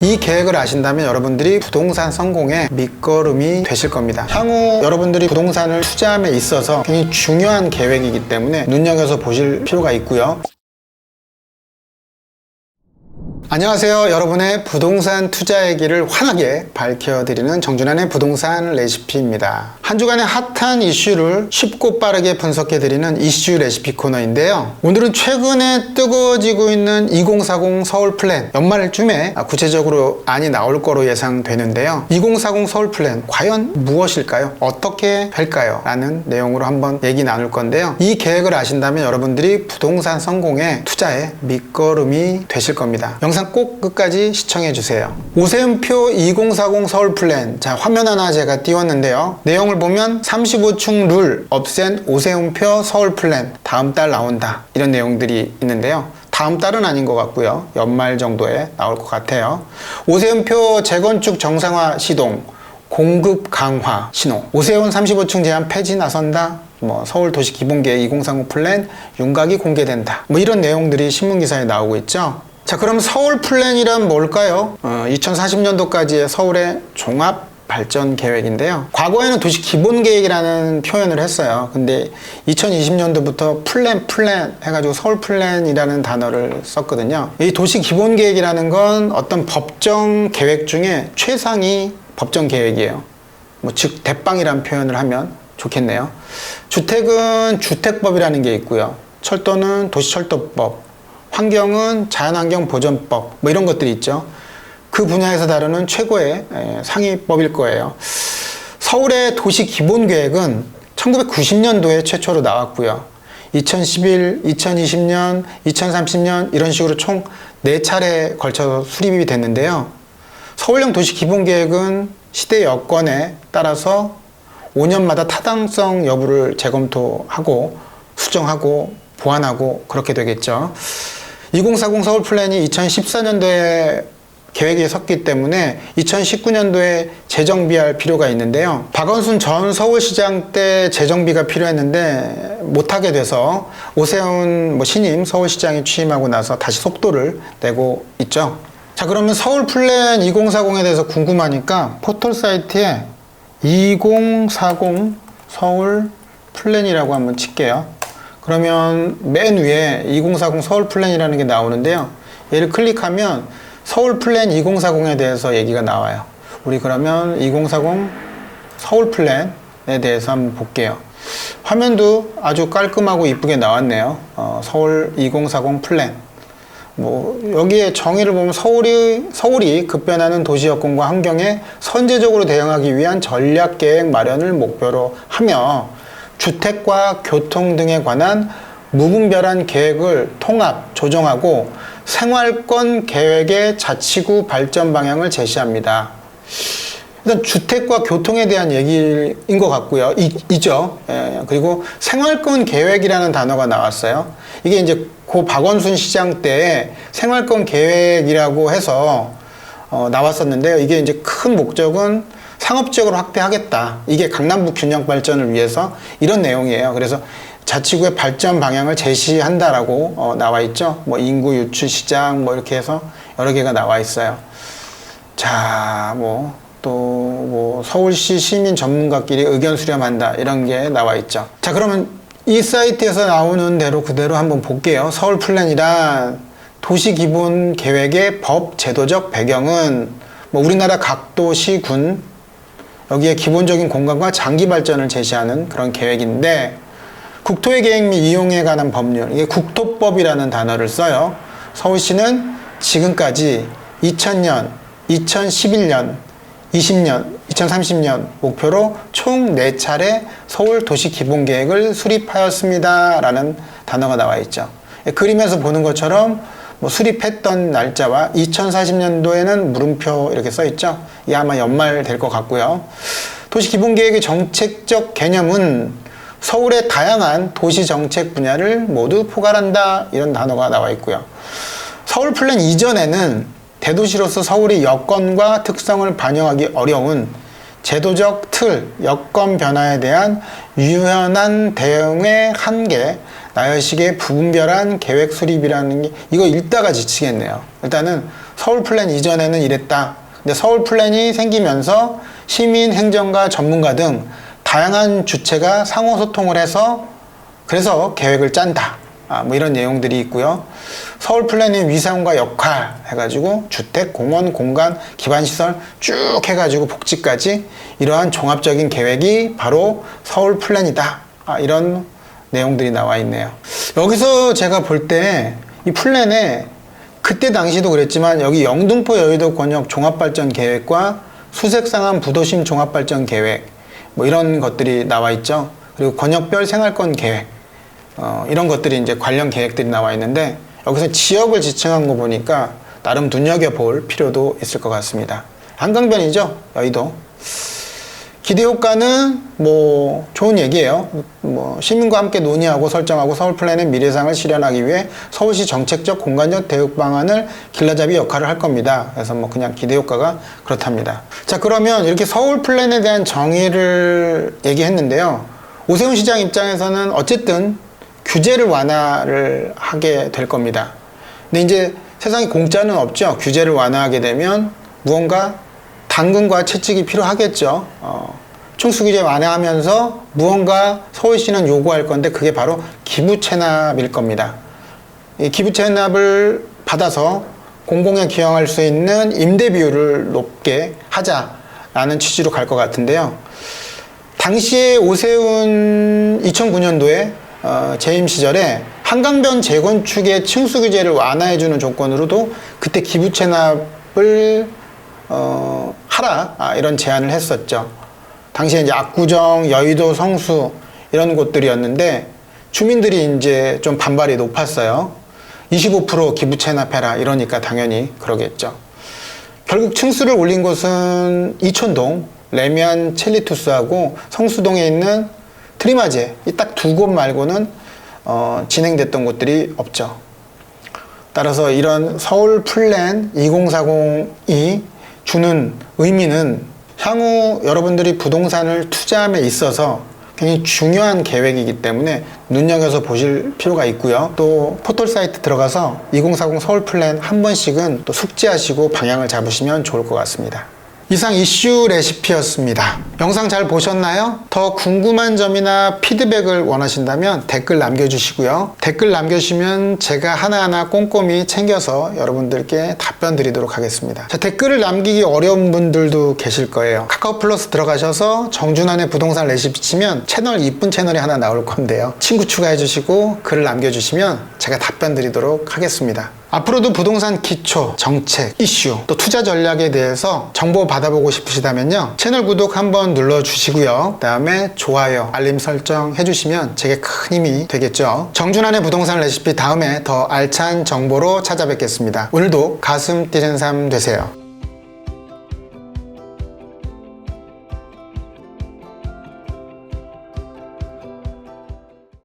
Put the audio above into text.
이 계획을 아신다면 여러분들이 부동산 성공의 밑거름이 되실 겁니다. 향후 여러분들이 부동산을 투자함에 있어서 굉장히 중요한 계획이기 때문에 눈여겨서 보실 필요가 있고요. 안녕하세요. 여러분의 부동산 투자의 길을 환하게 밝혀드리는 정준환의 부동산 레시피입니다. 한 주간의 핫한 이슈를 쉽고 빠르게 분석해드리는 이슈 레시피 코너인데요. 오늘은 최근에 뜨거워지고 있는 2040 서울 플랜 연말쯤에 구체적으로 안이 나올 거로 예상되는데요. 2040 서울 플랜 과연 무엇일까요? 어떻게 될까요? 라는 내용으로 한번 얘기 나눌 건데요. 이 계획을 아신다면 여러분들이 부동산 성공의 투자의 밑거름이 되실 겁니다. 영상 꼭 끝까지 시청해 주세요. 오세훈표 2040 서울 플랜, 자 화면 하나 제가 띄웠는데요. 내용을 보면 35층 룰 없앤 오세훈표 서울 플랜 다음 달 나온다, 이런 내용들이 있는데요. 다음 달은 아닌 것 같고요. 연말 정도에 나올 것 같아요. 오세훈표 재건축 정상화 시동, 공급 강화 신호, 오세훈 35층 제한 폐지 나선다, 서울 도시 기본계획 2030 플랜 윤곽이 공개된다, 이런 내용들이 신문기사에 나오고 있죠. 자, 그럼 서울 플랜이란 뭘까요? 2040년도까지의 서울의 종합 발전 계획인데요. 과거에는 도시 기본 계획이라는 표현을 했어요. 근데 2020년도부터 플랜 해가지고 서울 플랜이라는 단어를 썼거든요. 이 도시 기본 계획이라는 건 어떤 법정 계획 중에 최상위 법정 계획이에요. 즉 대빵이라는 표현을 하면 좋겠네요. 주택은 주택법이라는 게 있고요. 철도는 도시철도법, 환경은 자연환경보전법, 이런 것들이 있죠. 그 분야에서 다루는 최고의 상위법일 거예요. 서울의 도시 기본계획은 1990년도에 최초로 나왔고요. 2011, 2020년, 2030년 이런 식으로 총 4차례에 걸쳐서 수립이 됐는데요. 서울형 도시 기본계획은 시대 여건에 따라서 5년마다 타당성 여부를 재검토하고 수정하고 보완하고 그렇게 되겠죠. 2040 서울 플랜이 2014년도에 계획에 섰기 때문에 2019년도에 재정비할 필요가 있는데요. 박원순 전 서울시장 때 재정비가 필요했는데 못하게 돼서 오세훈 신임 서울시장이 취임하고 나서 다시 속도를 내고 있죠. 자, 그러면 서울 플랜 2040에 대해서 궁금하니까 포털 사이트에 2040 서울 플랜이라고 한번 칠게요. 그러면 맨 위에 2040 서울 플랜이라는 게 나오는데요. 얘를 클릭하면 서울 플랜 2040에 대해서 얘기가 나와요. 우리 그러면 2040 서울 플랜에 대해서 한번 볼게요. 화면도 아주 깔끔하고 이쁘게 나왔네요. 서울 2040 플랜. 여기에 정의를 보면 서울이 급변하는 도시 여건과 환경에 선제적으로 대응하기 위한 전략 계획 마련을 목표로 하며 주택과 교통 등에 관한 무분별한 계획을 통합, 조정하고 생활권 계획의 자치구 발전 방향을 제시합니다. 일단 주택과 교통에 대한 얘기인 것 같고요. 있죠. 그리고 생활권 계획이라는 단어가 나왔어요. 이게 이제 고 박원순 시장 때 생활권 계획이라고 해서 나왔었는데요. 이게 이제 큰 목적은 상업적으로 확대하겠다. 이게 강남북 균형 발전을 위해서 이런 내용이에요. 그래서 자치구의 발전 방향을 제시한다라고 나와 있죠. 인구 유출 시장 이렇게 해서 여러 개가 나와 있어요. 자, 또 서울시 시민 전문가끼리 의견 수렴한다, 이런 게 나와 있죠. 자, 그러면 이 사이트에서 나오는 대로 그대로 한번 볼게요. 서울 플랜이란 도시 기본 계획의 법 제도적 배경은 우리나라 각 도시 군 여기에 기본적인 공간과 장기 발전을 제시하는 그런 계획인데, 국토의 계획 및 이용에 관한 법률, 이게 국토법이라는 단어를 써요. 서울시는 지금까지 2000년, 2011년, 20년, 2030년 목표로 총 4차례 서울 도시 기본 계획을 수립하였습니다, 라는 단어가 나와 있죠. 그림에서 보는 것처럼 수립했던 날짜와 2040년도에는 물음표 이렇게 써 있죠. 이게 아마 연말 될 것 같고요. 도시 기본 계획의 정책적 개념은 서울의 다양한 도시 정책 분야를 모두 포괄한다, 이런 단어가 나와 있고요. 서울 플랜 이전에는 대도시로서 서울의 여건과 특성을 반영하기 어려운 제도적 틀, 여건 변화에 대한 유연한 대응의 한계, 나열식의 부분별한 계획 수립이라는 게, 이거 읽다가 지치겠네요. 일단은 서울 플랜 이전에는 이랬다. 근데 서울 플랜이 생기면서 시민, 행정가, 전문가 등 다양한 주체가 상호 소통을 해서 그래서 계획을 짠다. 뭐 이런 내용들이 있고요. 서울 플랜의 위상과 역할 해가지고 주택, 공원, 공간, 기반시설 쭉 해가지고 복지까지 이러한 종합적인 계획이 바로 서울 플랜이다. 이런 내용들이 나와 있네요. 여기서 제가 볼 때 이 플랜에 그때 당시도 그랬지만 여기 영등포 여의도 권역 종합발전 계획과 수색상암 부도심 종합발전 계획 뭐 이런 것들이 나와 있죠. 그리고 권역별 생활권 계획 이런 것들이 이제 관련 계획들이 나와 있는데 여기서 지역을 지칭한 거 보니까 나름 눈여겨볼 필요도 있을 것 같습니다. 한강변이죠, 여의도. 기대효과는 뭐 좋은 얘기예요. 뭐 시민과 함께 논의하고 설정하고 서울 플랜의 미래상을 실현하기 위해 서울시 정책적 공간적 대응 방안을 길라잡이 역할을 할 겁니다. 그래서 뭐 그냥 기대효과가 그렇답니다. 자, 그러면 이렇게 서울 플랜에 대한 정의를 얘기했는데요. 오세훈 시장 입장에서는 어쨌든 규제를 완화를 하게 될 겁니다. 근데 이제 세상에 공짜는 없죠. 규제를 완화하게 되면 무언가 당근과 채찍이 필요하겠죠. 충수규제 완화하면서 무언가 서울시는 요구할 건데 그게 바로 기부채납일 겁니다. 이 기부채납을 받아서 공공에 기여할 수 있는 임대 비율을 높게 하자라는 취지로 갈 것 같은데요. 당시에 오세훈 2009년도에 재임 시절에 한강변 재건축의 층수규제를 완화해주는 조건으로도 그때 기부채납을 하라 이런 제안을 했었죠. 당시에 이제 압구정, 여의도, 성수 이런 곳들이었는데 주민들이 이제 좀 반발이 높았어요. 25% 기부 체납해라 이러니까 당연히 그러겠죠. 결국 층수를 올린 곳은 이촌동, 레미안 첼리투스하고 성수동에 있는 트리마제 이 딱 두 곳 말고는 진행됐던 곳들이 없죠. 따라서 이런 서울 플랜 2040이 주는 의미는 향후 여러분들이 부동산을 투자함에 있어서 굉장히 중요한 계획이기 때문에 눈여겨서 보실 필요가 있고요. 또 포털 사이트 들어가서 2040 서울 플랜 한 번씩은 또 숙지하시고 방향을 잡으시면 좋을 것 같습니다. 이상 이슈 레시피였습니다. 영상 잘 보셨나요? 더 궁금한 점이나 피드백을 원하신다면 댓글 남겨주시고요. 댓글 남겨주시면 제가 하나하나 꼼꼼히 챙겨서 여러분들께 답변 드리도록 하겠습니다. 자, 댓글을 남기기 어려운 분들도 계실 거예요. 카카오 플러스 들어가셔서 정준환의 부동산 레시피 치면 채널 이쁜 채널이 하나 나올 건데요. 친구 추가해 주시고 글을 남겨주시면 제가 답변 드리도록 하겠습니다. 앞으로도 부동산 기초, 정책, 이슈, 또 투자 전략에 대해서 정보 받아보고 싶으시다면요. 채널 구독 한번 눌러주시고요. 그 다음에 좋아요, 알림 설정 해주시면 제게 큰 힘이 되겠죠. 정준환의 부동산 레시피 다음에 더 알찬 정보로 찾아뵙겠습니다. 오늘도 가슴 뛰는 삶 되세요.